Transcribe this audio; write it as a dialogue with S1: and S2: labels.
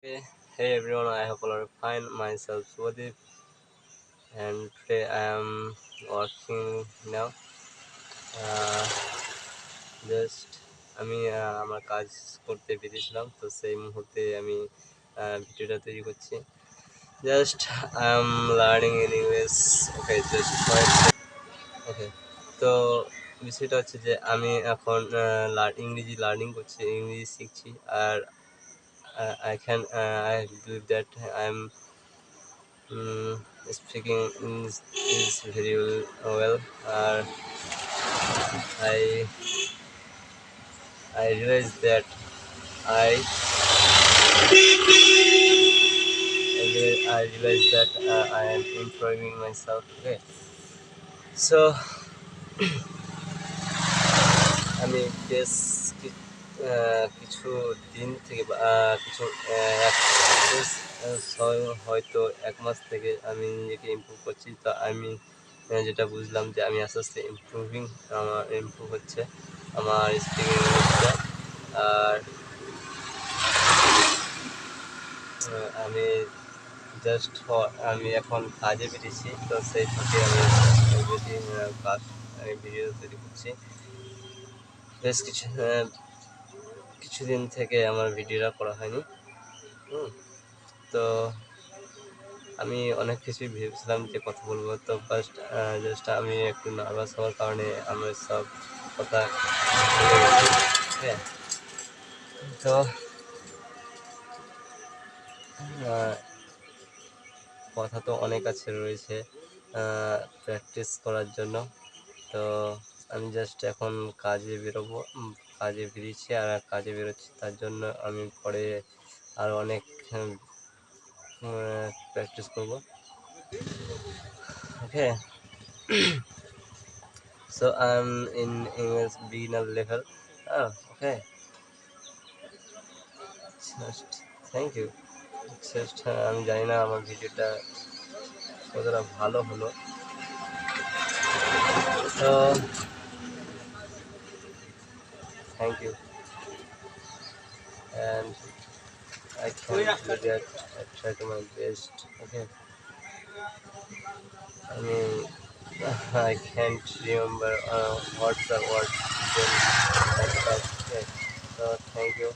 S1: Okay. Hey everyone, I hope all are fine. Myself Swadip, and today I am working now. Uh, just আমি আমার কাজ করতে বেরিয়েছিলাম, তো সেই মুহূর্তে আমি ভিডিওটা তৈরি করছি। Just I am learning in English. Okay, just okay. তো বিষয়টা হচ্ছে যে আমি এখন ইংরেজি লার্নিং করছি, ইংরেজি শিখছি। আর I believe that I am speaking is very well. I I realized that I I realized that I am improving myself. Okay, so আমি বেশ কিছু দিন থেকে কিছু হয়তো 1 মাস থেকে আমি নিজেকে ইমপ্রুভ করছি। তো আমি যেটা বুঝলাম যে আমি আস্তে আস্তে আমার ইমপ্রুভ হচ্ছে আমার স্পিকিং ইংলিশটা। আর আমি আমি এখন কাজে বেরিয়েছি, তো সেই ফাঁকে আমি ভিডিও তৈরি করছি। বেশ কিছুদিন থেকে আমার ভিডিওটা করা হয়নি। তো আমি অনেক কিছুই ভেবেছিলাম যে কথা বলবো, তো জাস্ট আমি একটু নার্ভাস হওয়ার কারণে আমার সব কথা ভুলে গেছি। হ্যাঁ, তো কথা তো অনেক আছে রয়েছে প্র্যাকটিস করার জন্য। তো আমি জাস্ট এখন কাজে বেরিয়েছি আর কাজে বেরোচ্ছি, তার জন্য আমি পরে আরও অনেক প্র্যাকটিস করব। ওকে, so I'm in English beginner level. Okay, just thank you. Just আমি জানি না আমার ভিডিওটা কতটা ভালো হলো। তো thank you, and I can do that. I try to my best. Okay, I mean I can't remember what's the word then. Okay, so thank you.